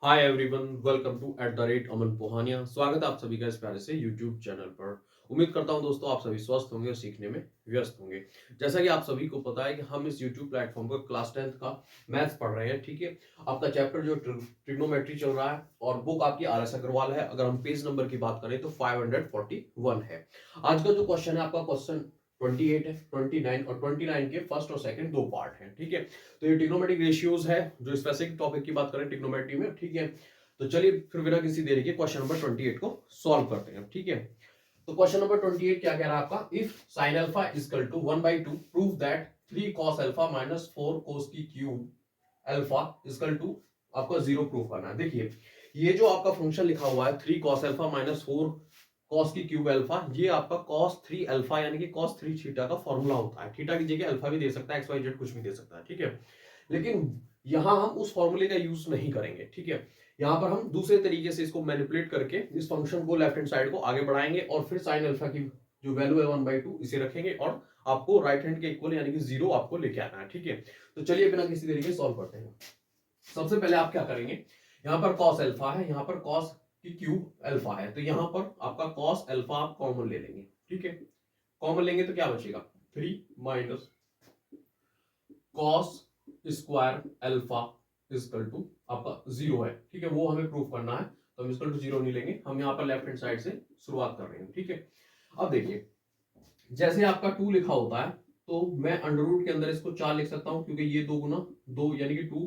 Hi everyone, welcome to @अमन पोहानिया। स्वागत है आप सभी का इस प्यारे से यूट्यूब चैनल पर। उम्मीद करता हूं दोस्तों आप सभी स्वस्थ होंगे और सीखने में व्यस्त होंगे। जैसा कि आप सभी को पता है कि हम इस यूट्यूब प्लेटफॉर्म पर क्लास 10th का मैथ्स पढ़ रहे हैं। ठीक है, आपका चैप्टर जो ट्रिग्नोमेट्री चल रहा है और बुक आपकी RS अग्रवाल है। अगर हम पेज नंबर की बात करें तो 541 है। आज का जो क्वेश्चन है आपका क्वेश्चन 28 है, 29 और 29 के फर्स्ट और सेकंड दो पार्ट हैं। ठीक है, तो ये ट्रिग्नोमेट्रिक रेशियोज है जो स्पेसिफिक टॉपिक की बात करें ट्रिग्नोमेट्री में। ठीक है, तो चलिए फिर बिना किसी देरी के क्वेश्चन नंबर 28 को सॉल्व करते हैं। ठीक है, तो क्वेश्चन नंबर 28 क्या कह रहा है आपका, if sine alpha equal to 1/2 prove that 3 cos alpha minus 4 cos की क्यूब अल्फा इक्वल टू आपका 0 प्रूव करना है। देखिए ये जो आपका फंक्शन लिखा हुआ है 3 cos अल्फा माइनस 4 cos की क्यूब अल्फा, ये आपका cos 3 अल्फा यानी कि cos 3 थीटा का फॉर्मूला होता है। थीटा की जगह अल्फा भी दे सकता है, एक्स वाई जेड कुछ भी दे सकता है। ठीक है, लेकिन यहां हम उस फॉर्मूले का यूज नहीं करेंगे। ठीक है, यहां पर हम दूसरे तरीके से इसको मैनिपुलेट करके इस फंक्शन को लेफ्ट हैंड साइड को आगे बढ़ाएंगे और फिर साइन अल्फा की जो वैल्यू है 1/2 इसे रखेंगे और आपको राइट हैंड के इक्वल यानी कि 0 आपको लेके आना है। ठीक है, तो चलिए बिना किसी तरीके सॉल्व करते हैं। सबसे पहले आप क्या करेंगे, यहां पर cos अल्फा है, यहां पर cos की क्यूब अल्फा है, तो यहां पर आपका cos अल्फा आप कॉमन ले लेंगे। ठीक है, कॉमन लेंगे तो क्या बचेगा, 3 minus cos square alpha equal to आपका 0 है। ठीक है, वो हमें प्रूव करना है, तो हम इक्वल टू 0 नहीं लेंगे, हम यहाँ पर लेफ्ट हैंड साइड से शुरुआत कर रहे हैं। ठीक है, अब देखिए जैसे आपका 2 लिखा होता है तो मैं अंडर रूट के अंदर इसको 4 लिख सकता हूं, क्योंकि ये 2 गुना 2 यानी कि 2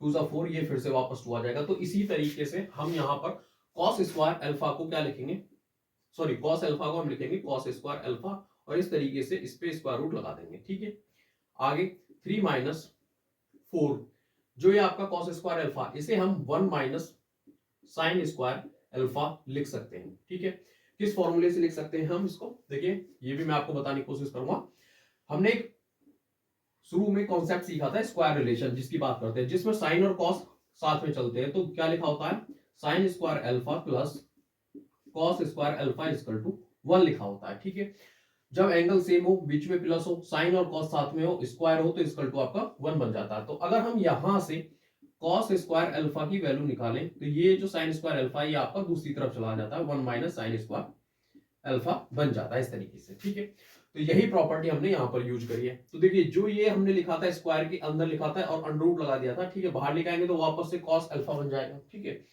2 सा 4, ये फिर से वापस 2 आ जाएगा। तो इसी तरीके से हम यहाँ पर cos स्क्वायर अल्फा को क्या लिखेंगे, सॉरी cos अल्फा को हम लिखेंगे cos स्क्वायर अल्फा, और इस तरीके से इस पे स्क्वायर रूट लगा देंगे। ठीक है, आगे 3 माइनस 4, जो ये आपका cos स्क्वायर अल्फा, इसे हम 1 माइनस साइन स्क्वायर अल्फा लिख सकते हैं। ठीक है, किस फॉर्मूले से लिख सकते हैं हम इसको, देखिए ये भी मैं आपको बताने की कोशिश करूंगा। हमने एक शुरू में कॉन्सेप्ट सीखा था स्क्वायर रिलेशन, जिसकी बात करते हैं, जिसमें साइन और कॉस साथ में चलते हैं। तो क्या लिखा होता है, sine square alpha plus cos square alpha equal to 1 लिखा होता है। ठीक है, जब एंगल सेम हो, बीच में प्लस हो, साइन और कॉस साथ में हो, स्क्वायर हो, तो इक्वल टू आपका 1 बन जाता है। तो अगर हम यहां से cos स्क्वायर अल्फा की वैल्यू निकालें तो ये जो साइन स्क्वायर अल्फा ये आपका दूसरी तरफ चला जाता है, 1 माइनस साइन स्क्वायर अल्फा बन जाता है इस तरीके से। ठीक है, तो यही प्रॉपर्टी हमने यहाँ पर यूज करी है। तो देखिए जो ये हमने लिखा था स्क्वायर के अंदर लिखा था और अंडर रूट लगा दिया था। ठीक है, बाहर लिखाएंगे तो वापस से cos अल्फा बन जाएगा। ठीक है,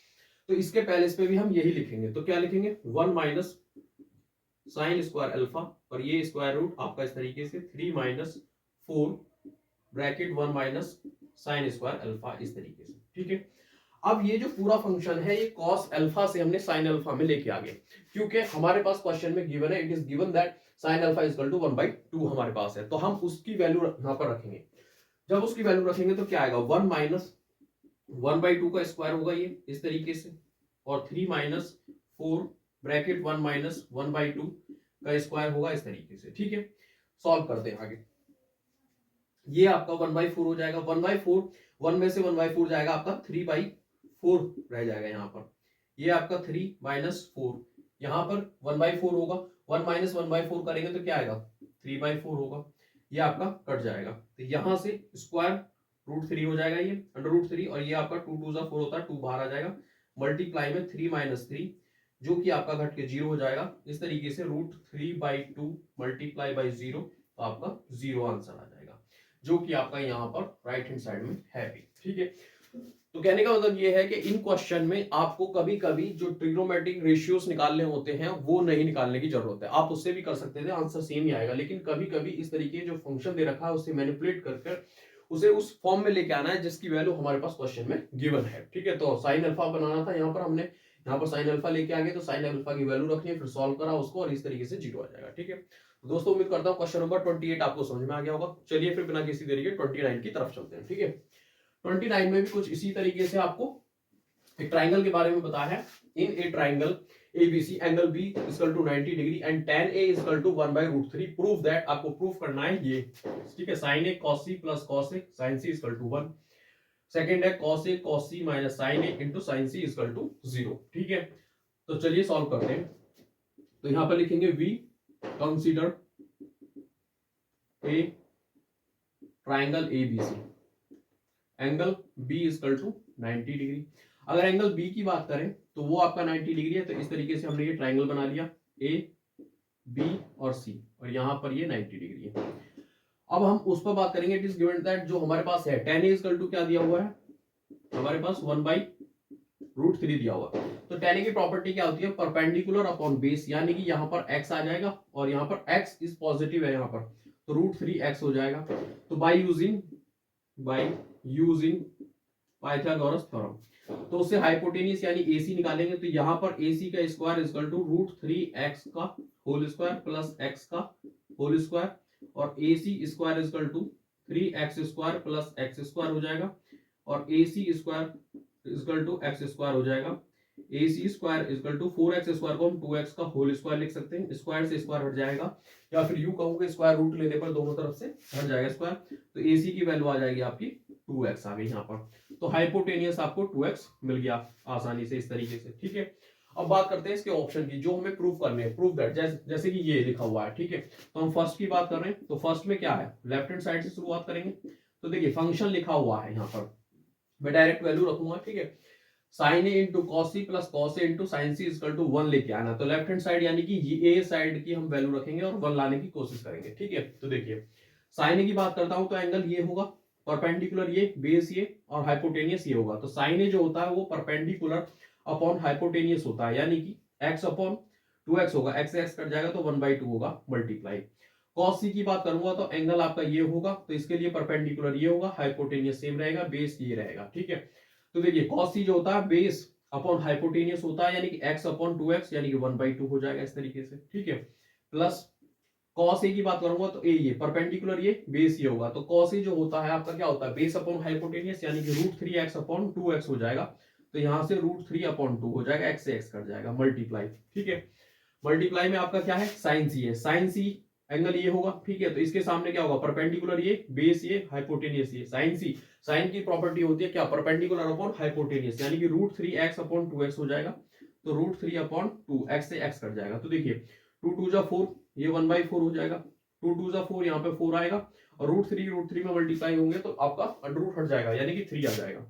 तो इसके पहले इस पे भी हम यही लिखेंगे, तो क्या लिखेंगे, 1 माइनस साइन स्क्वायर अल्फा, और ये स्क्वायर रूट आपका इस तरीके से 3 minus 4 bracket 1 minus sign square alpha, इस तरीके से। ठीक है, अब ये जो पूरा फंक्शन है ये cos अल्फा से हमने sin अल्फा में लेके आ गए, क्योंकि हमारे पास क्वेश्चन में गिवन है, it is given that sin alpha equal to 1/2 हमारे पास है, तो हम उसकी वैल्यू यहां पर रखेंगे। जब उसकी वैल्यू रखेंगे तो क्या आएगा, 1 माइनस 1/2 का स्क्वायर होगा ये इस तरीके से, और 3 माइनस 4 ब्रैकेट 1 माइनस 1/2 का स्क्वायर होगा इस तरीके से। ठीक है, सॉल्व करते हैं आगे। ये आपका 1/4 हो जाएगा, 1/4, 1 में से 1/4 जाएगा आपका 3/4 रह जाएगा यहाँ पर। ये आपका 3 माइनस 4, यहाँ पर 1/4 होगा, 1 माइनस 1/4 करेंगे तो क्या आएगा, 3/4 होगा, ये आपका कट जाएगा। तो यहाँ से स्क्वायर रूट 3 हो जाएगा, ये अंडर रूट 3, और ये आपका 2 2 4 होता है, 2 बाहर आ जाएगा, मल्टीप्लाई में 3 माइनस 3, जो कि आपका घट के 0 हो जाएगा। इस तरीके से रूट 3/2 मल्टीप्लाई बाई 0, तो आपका 0 आंसर आ जाएगा, जो कि आपका यहाँ पर राइट हैंड साइड में है भी। ठीक है, तो कहने का मतलब ये है कि इन क्वेश्चन में आपको कभी कभी जो ट्रिग्नोमेट्रिक रेशियोज निकालने होते हैं वो नहीं निकालने की जरूरत है, आप उससे भी कर सकते थे, आंसर सेम ही आएगा। लेकिन कभी कभी इस तरीके जो फंक्शन दे रखा है उससे मैनिपुलेट कर उसे उस फॉर्म में लेके आना है जिसकी वैल्यू हमारे पास क्वेश्चन में गिवन है। ठीक है, तो साइन अल्फा बनाना था, यहाँ पर हमने यहाँ पर साइन अल्फा लेके आ गए, तो साइन अल्फा की वैल्यू रखनी है, फिर सॉल्व करा उसको, और इस तरीके से 0 आ जाएगा। ठीक है, तो दोस्तों उम्मीद करता हूँ क्वेश्चन नंबर 28 आपको समझ में आ गया होगा। चलिए फिर बिना किसी देरी के 29 की तरफ चलते हैं। ठीक है, 29 में भी कुछ इसी तरीके से आपको एक ट्राइंगल के बारे में बताया है। In a triangle ABC angle B equal to 90 degree and tan A equal to 1/√3 prove that, आपको प्रूफ करना है ये। ठीक है, sin A cos C plus cos A sin C equal to 1। Second है cos A cos C minus sin A into sin C equal to 0। ठीक है, तो चलिए सॉल्व करते हैं। तो यहां पर लिखेंगे V consider a triangle ABC, angle B equal to 90 degree. अगर एंगल बी की बात करें तो वो आपका 90 डिग्री है, तो इस तरीके से हमने ये ट्राइंगल बना लिया ए बी और सी, और यहाँ पर ये 90 डिग्री है। अब हम उस पर बात करेंगे, इट इज गिवन दैट जो हमारे पास है tan a इक्वल टू क्या दिया हुआ है हमारे पास 1/√3 दिया हुआ है। तो tan a की प्रॉपर्टी क्या होती है, परपेंडिकुलर अपॉन बेस, यानी कि यहाँ पर x आ जाएगा और यहाँ पर x इज पॉजिटिव है यहाँ पर, तो √3x हो जाएगा। तो बाय यूजिंग पाइथागोरस थ्योरम, तो उससे हाइपोटेनियस यानी AC निकालेंगे, तो यहाँ पर AC का स्क्वायर इक्वल टू √3x का होल स्क्वायर प्लस x का होल स्क्वायर, और AC square equal to 3x square plus x square हो जाएगा, और AC square equal to x square हो जाएगा। AC square equal to 4x square को हम 2x का होल स्क्वायर लिख सकते हैं, स्क्वायर से स्क्वायर हट जाएगा, या फिर यूं कहूंगे स्क्वायर रूट लेने पर दोनों तरफ से हट जाएगा स्क्वायर, तो AC की वैल्यू आ जाएगी आपकी 2x आ गई यहाँ पर। तो हाइपोटेनियस आपको 2x मिल गया आसानी से इस तरीके से, ठीक है। अब बात करते हैं इसके ऑप्शन की जो हमें प्रूव करने हैं, प्रूव दैट, जैसे कि ये लिखा हुआ है, ठीक है। तो हम फर्स्ट की बात कर रहे हैं, तो फर्स्ट में क्या है, लेफ्ट हैंड साइड से शुरुआत करेंगे। तो देखिए फंक्शन लिखा हुआ है यहाँ पर, मैं डायरेक्ट वैल्यू रखूंगा, ठीक है। sin a into cos C plus cos A into sine C equal to 1 लेके आना, तो लेफ्ट हैंड साइड यानी कि ये साइड की हम वैल्यू रखेंगे और 1 लाने की कोशिश करेंगे, ठीक है। तो देखिए साइन ए की बात करता हूं तो एंगल ये होगा, परपेंडिकुलर ये, बेस ये, और हाइपोटेनियस ये होगा। तो साइन ए जो होता है वो परपेंडिकुलर अपॉन हाइपोटेनियस होता है, यानी कि x अपॉन 2x होगा, x से x कट जाएगा तो 1/2 होगा मल्टीप्लाई। कॉस सी की बात करूंगा तो एंगल आपका ये होगा, तो इसके लिए परपेंडिकुलर ये होगा, हाइपोटेनियस सेम रहेगा, बेस ये रहेगा, ठीक है। तो देखिए cos c जो होता है बेस अपॉन हाइपोटेनियस होता है, यानी कि x अपॉन 2x यानी कि 1/2 हो जाएगा इस तरीके से, ठीक है। प्लस cos a की बात करूंगा तो a ये परपेंडिकुलर ये, बेस ये होगा, तो cos a जो होता है आपका क्या होता है, बेस अपॉन हाइपोटेनियस यानी कि √3x अपॉन 2x हो जाएगा। तो यहां से √3 अपॉन 2 हो जाएगा, x से x कट जाएगा, मल्टीप्लाई, ठीक है। मल्टीप्लाई में आपका क्या है, साइन सी है, साइन सी एंगल ये होगा, ठीक है। तो इसके सामने क्या होगा, परपेंडिकुलर ये, बेस ये, हाइपोटेनियस ये, साइन सी, साइन की प्रॉपर्टी होती है क्या, परपेंडिकुलर अपॉन हाइपोटेनियस, यानी कि √3x अपॉन 2x हो जाएगा। तो √3 अपॉन 2, x से x कट जाएगा। तो देखिए 2 2 जा 4, ये 1/4 हो जाएगा, 2 2 जा 4, यहाँ पे 4 आएगा, और √3 में मल्टीप्लाई होंगे तो आपका अंडर हट जाएगा, यानी कि 3 आ जाएगा।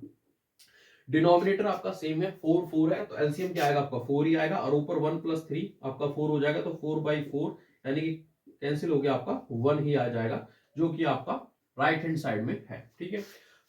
डिनोमिनेटर आपका सेम है, 4 4 है, तो एलसीएम क्या आएगा आपका 4 ही आएगा, और ऊपर 1 + 3 आपका 4 हो जाएगा, तो 4/4 यानी कि कैंसिल हो गया, आपका 1 ही आ जाएगा, जो कि आपका राइट हैंड साइड में है, ठीक है।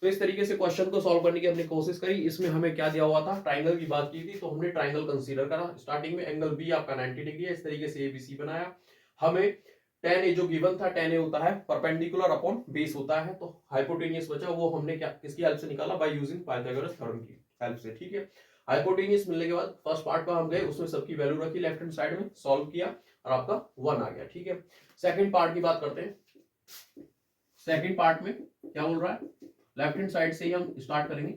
तो इस तरीके से क्वेश्चन को सॉल्व करने की हमने कोशिश करी। इसमें हमें क्या दिया हुआ था, ट्राइंगल की बात की थी, तो हमने ट्राइंगल कंसीडर करा। स्टार्टिंग में एंगल बी आपका 90 डिग्री है, इस तरीके से एबीसी बनाया। हमें tan a जो गिवन था, tan a होता है परपेंडिकुलर अपॉन बेस होता है, तो हाइपोटेनियस बचा वो हमने क्या किसकी हेल्प से निकाला, बाय यूजिंग पाइथागोरस थ्योरम की हेल्प से, ठीक है। हाइपोटेनियस मिलने के बाद फर्स्ट पार्ट पर हम गए, उसमें सबकी वैल्यू रखी, लेफ्ट हैंड साइड में सॉल्व किया और आपका 1 आ गया, ठीक है। सेकंड पार्ट की बात करते हैं। सेकंड पार्ट में क्या बोल रहा है, लेफ्ट हैंड साइड से ही हम स्टार्ट करेंगे।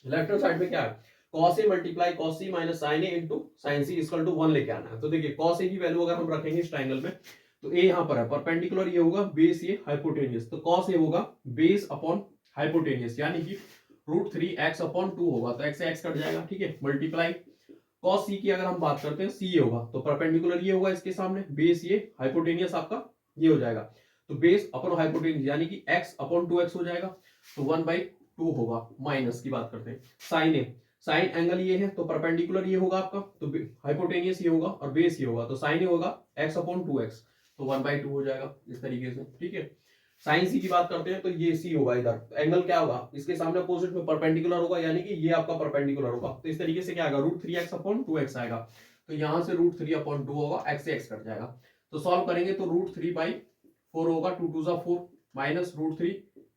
लेफ्ट हैंड साइड में क्या है, cos a multiply cos c minus sin a into sin c equal to 1 लेके आना है। तो देखिए cos a की वैल्यू अगर हम रखेंगे इस ट्रायंगल में, तो a यहाँ पर है परपेंडिकुलर, ये होगा बेस ये हाइपोटेनियस, तो cos a होगा बेस अपॉन हाइपोटेनियस, यानी कि √3x अपॉन 2 होगा, तो x से x कट जाएगा, ठीक है। मल्टीप्लाई cos c की अगर हम बात करते हैं, c ये होगा, तो परपेंडिकुलर ये होगा इसके सामने, बेस ये, हाइपोटेनियस आपका ये हो जाएगा, तो बेस अपॉन हाइपोटेनियस यानी कि x अपॉन 2x हो जाएगा, तो 1/2 होगा। माइनस की बात करते हैं, साइन ए, साइन एंगल ये है, तो परपेंडिकुलर ये होगा आपका, तो हाइपोटेनियस ये होगा और बेस ये होगा, तो साइन ए होगा x अपॉन 2x, तो 1/2 हो जाएगा इस तरीके से, ठीक है। साइन सी की बात करते हैं तो ये सी होगा इधर, तो एंगल क्या होगा, इसके सामने अपोजिट में परपेंडिकुलर होगा, यानी कि ये आपका परपेंडिकुलर होगा, तो इस तरीके से क्या आएगा, √3x अपॉन 2x आएगा, तो यहां से √3 अपॉन 2 होगा, x से x कट जाएगा। तो सॉल्व करेंगे तो √3/4 होगा, 2 2 जा 4 माइनस √3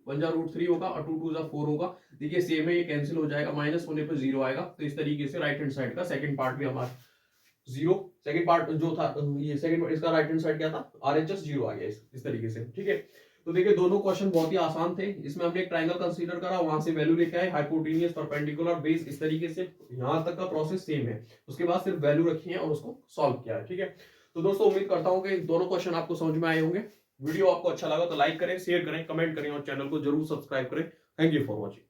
1 जा √3 होगा, और 2 2 जा 4 होगा। देखिए सेम है, ये कैंसिल हो जाएगा, माइनस होने पे 0 आएगा, तो इस तरीके से राइट हैंड साइड का सेकंड पार्ट भी हमारा 0, सेकंड पार्ट जो था ये सेकंड इसका राइट हैंड साइड क्या था, RHS 0 आ गया इस तरीके से, ठीक है। तो देखिए दोनों क्वेश्चन बहुत ही आसान थे। इसमें हमने एक ट्रायंगल कंसीडर करा, वहां से वैल्यू लेके आए, हाइपोटेनियस, परपेंडिकुलर, बेस, इस तरीके से यहां तक का प्रोसेस सेम है। उसके बाद सिर्फ वैल्यू रखी है और उसको सॉल्व किया है, ठीक है। तो दोस्तों उम्मीद करता हूं कि दोनों क्वेश्चन आपको समझ में आए होंगे। वीडियो आपको अच्छा लगा तो लाइक करें, शेयर करें, कमेंट करें और चैनल को जरूर सब्सक्राइब करें। Thank you for watching.